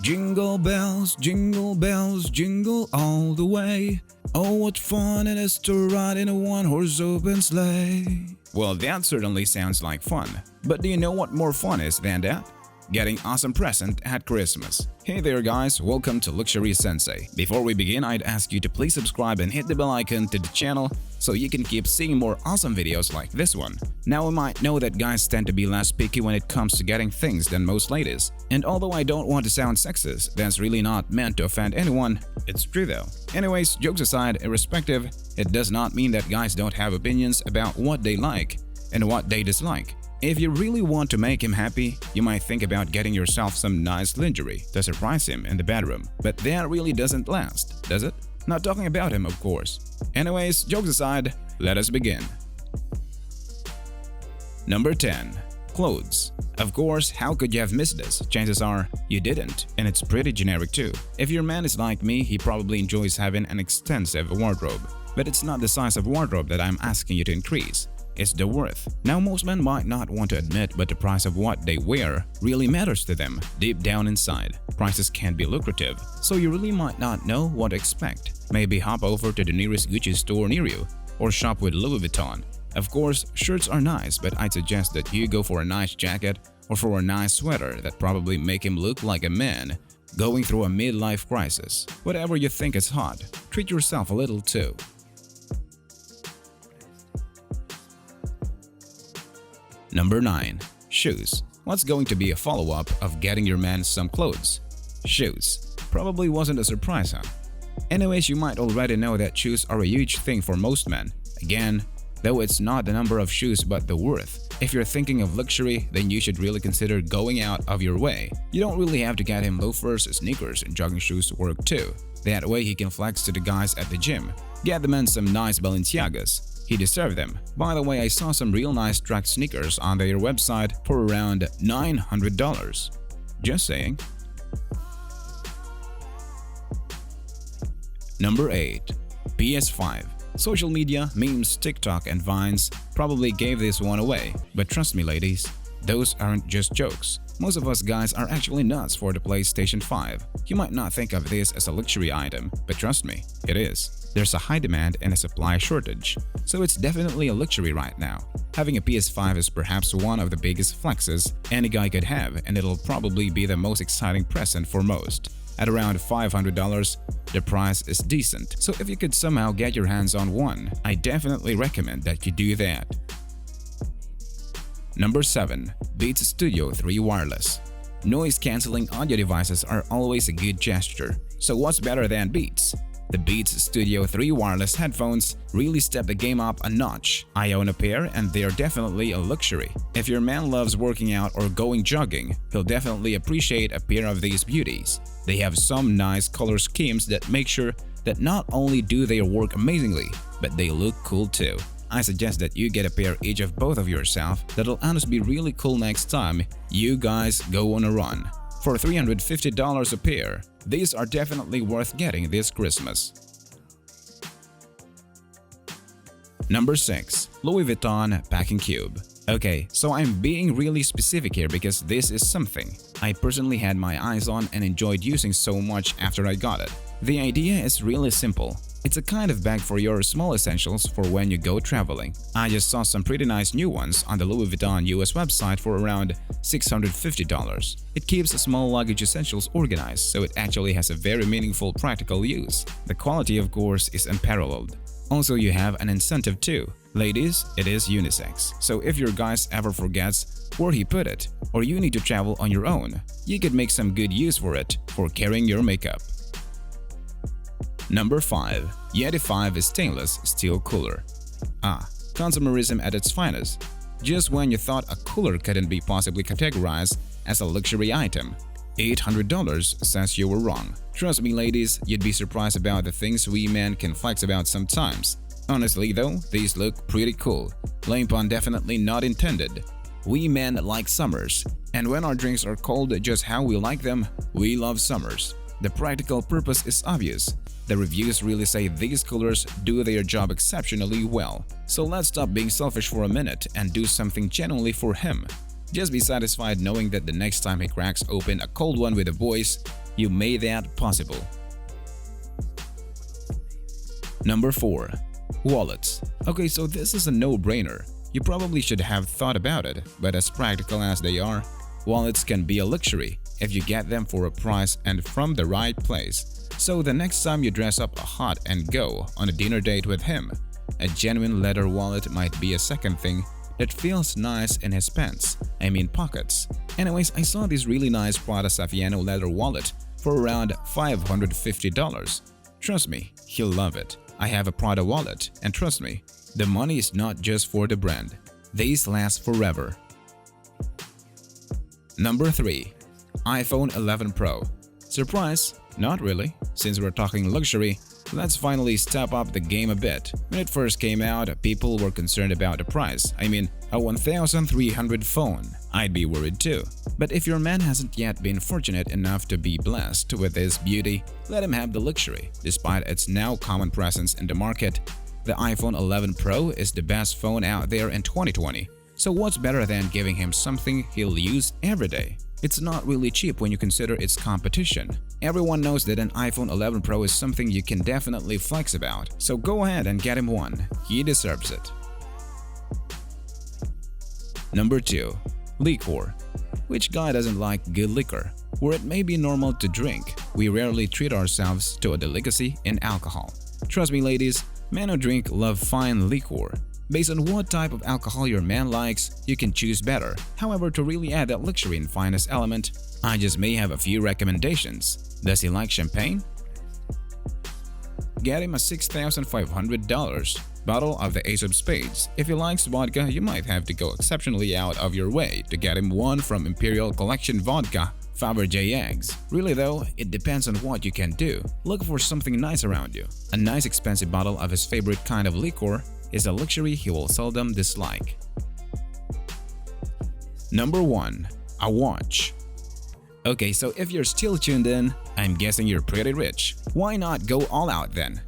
jingle bells, jingle all the way. Oh, what fun it is to ride in a one-horse open sleigh. Well, that certainly sounds like fun. But do you know what more fun is than that? Getting awesome present at Christmas. Hey there guys, welcome to Luxury Sensei. Before we begin, I'd ask you to please subscribe and hit the bell icon to the channel so you can keep seeing more awesome videos like this one. Now we might know that guys tend to be less picky when it comes to getting things than most ladies. And although I don't want to sound sexist, that's really not meant to offend anyone. It's true though. Anyways, jokes aside, irrespective, it does not mean that guys don't have opinions about what they like and what they dislike. If you really want to make him happy, you might think about getting yourself some nice lingerie to surprise him in the bedroom. But that really doesn't last, does it? Not talking about him, of course. Anyways, jokes aside, let us begin. Number 10. Clothes. Of course, how could you have missed this? Chances are you didn't, and it's pretty generic too. If your man is like me, he probably enjoys having an extensive wardrobe. But it's not the size of wardrobe that I'm asking you to increase. It's the worth. Now, most men might not want to admit, but the price of what they wear really matters to them deep down inside. Prices can be lucrative, so you really might not know what to expect. Maybe hop over to the nearest Gucci store near you or shop with Louis Vuitton. Of course, shirts are nice, but I'd suggest that you go for a nice jacket or for a nice sweater that probably make him look like a man going through a midlife crisis. Whatever you think is hot, treat yourself a little too. Number 9. Shoes. What's going to be a follow-up of getting your man some clothes? Shoes. Probably wasn't a surprise, huh? Anyways, you might already know that shoes are a huge thing for most men. Again, though it's not the number of shoes but the worth. If you're thinking of luxury, then you should really consider going out of your way. You don't really have to get him loafers, sneakers, and jogging shoes to work too. That way he can flex to the guys at the gym. Get the man some nice Balenciagas. He deserved them. By the way, I saw some real nice track sneakers on their website for around $900. Just saying. Number 8. PS5. Social media, memes, TikTok, and Vines probably gave this one away. But trust me ladies, those aren't just jokes. Most of us guys are actually nuts for the PlayStation 5. You might not think of this as a luxury item, but trust me, it is. There's a high demand and a supply shortage, so it's definitely a luxury right now. Having a PS5 is perhaps one of the biggest flexes any guy could have, and it'll probably be the most exciting present for most. At around $500, the price is decent, so if you could somehow get your hands on one, I definitely recommend that you do that. Number 7. Beats Studio 3 Wireless. Noise-canceling audio devices are always a good gesture, so what's better than Beats? The Beats Studio 3 wireless headphones really step the game up a notch. I own a pair and they're definitely a luxury. If your man loves working out or going jogging, he'll definitely appreciate a pair of these beauties. They have some nice color schemes that make sure that not only do they work amazingly, but they look cool too. I suggest that you get a pair each of both of yourself. That'll honestly be really cool next time you guys go on a run. For $350 a pair, these are definitely worth getting this Christmas. Number 6. Louis Vuitton Packing Cube. Okay, so I'm being really specific here because this is something I personally had my eyes on and enjoyed using so much after I got it. The idea is really simple. It's a kind of bag for your small essentials for when you go traveling. I just saw some pretty nice new ones on the Louis Vuitton US website for around $650. It keeps small luggage essentials organized, so it actually has a very meaningful practical use. The quality, of course, is unparalleled. Also, you have an incentive too. Ladies, it is unisex, so if your guy ever forgets where he put it, or you need to travel on your own, you could make some good use for it for carrying your makeup. Number 5. Yeti 5 Stainless Steel Cooler. Consumerism at its finest. Just when you thought a cooler couldn't be possibly categorized as a luxury item, $800 says you were wrong. Trust me ladies, you'd be surprised about the things we men can flex about sometimes. Honestly though, these look pretty cool. Lame pun definitely not intended. We men like summers, and when our drinks are cold just how we like them, we love summers. The practical purpose is obvious. The reviews really say these coolers do their job exceptionally well. So let's stop being selfish for a minute and do something genuinely for him. Just be satisfied knowing that the next time he cracks open a cold one with the boys, You made that possible. Number 4. Wallets. Okay, so this is a no-brainer. You probably should have thought about it, but as practical as they are, wallets can be a luxury if you get them for a price and from the right place. So the next time you dress up hot and go on a dinner date with him, a genuine leather wallet might be a second thing that feels nice in his pants, pockets. Anyways, I saw this really nice Prada Saffiano leather wallet for around $550. Trust me, he'll love it. I have a Prada wallet, and trust me, the money is not just for the brand. These last forever. Number 3. iPhone 11 Pro. Surprise? Not really. Since we're talking luxury, let's finally step up the game a bit. When it first came out, people were concerned about the price. A $1,300 phone. I'd be worried too. But if your man hasn't yet been fortunate enough to be blessed with his beauty, let him have the luxury. Despite its now common presence in the market, the iPhone 11 Pro is the best phone out there in 2020. So what's better than giving him something he'll use every day? It's not really cheap when you consider its competition. Everyone knows that an iPhone 11 Pro is something you can definitely flex about, so go ahead and get him one. He deserves it. Number 2. Liquor. Which guy doesn't like good liquor? Where it may be normal to drink, we rarely treat ourselves to a delicacy in alcohol. Trust me ladies, men who drink love fine liquor. Based on what type of alcohol your man likes, you can choose better. However, to really add that luxury and finest element, I just may have a few recommendations. Does he like champagne? Get him a $6,500 bottle of the Ace of Spades. If he likes vodka, you might have to go exceptionally out of your way to get him one from Imperial Collection Vodka, Fabergé eggs. Really though, it depends on what you can do. Look for something nice around you. A nice expensive bottle of his favorite kind of liquor is a luxury he will seldom dislike. Number 1. A watch. Okay, so if you're still tuned in, I'm guessing you're pretty rich. Why not go all out then?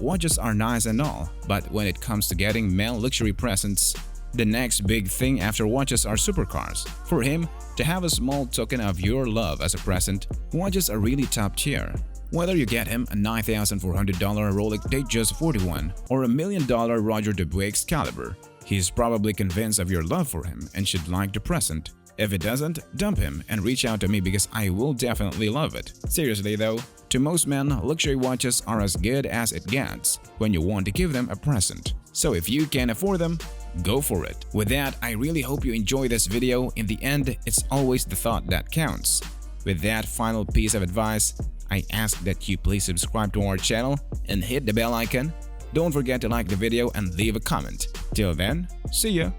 Watches are nice and all, but when it comes to getting male luxury presents, the next big thing after watches are supercars. For him, to have a small token of your love as a present, watches are really top tier. Whether you get him a $9,400 Rolex Datejust 41 or a $1 million Roger Dubuis Excalibur, he's probably convinced of your love for him and should like the present. If it doesn't, dump him and reach out to me because I will definitely love it. Seriously though, to most men, luxury watches are as good as it gets when you want to give them a present. So if you can afford them, go for it. With that, I really hope you enjoy this video. In the end, it's always the thought that counts. With that final piece of advice, I ask that you please subscribe to our channel and hit the bell icon. Don't forget to like the video and leave a comment. Till then, see ya!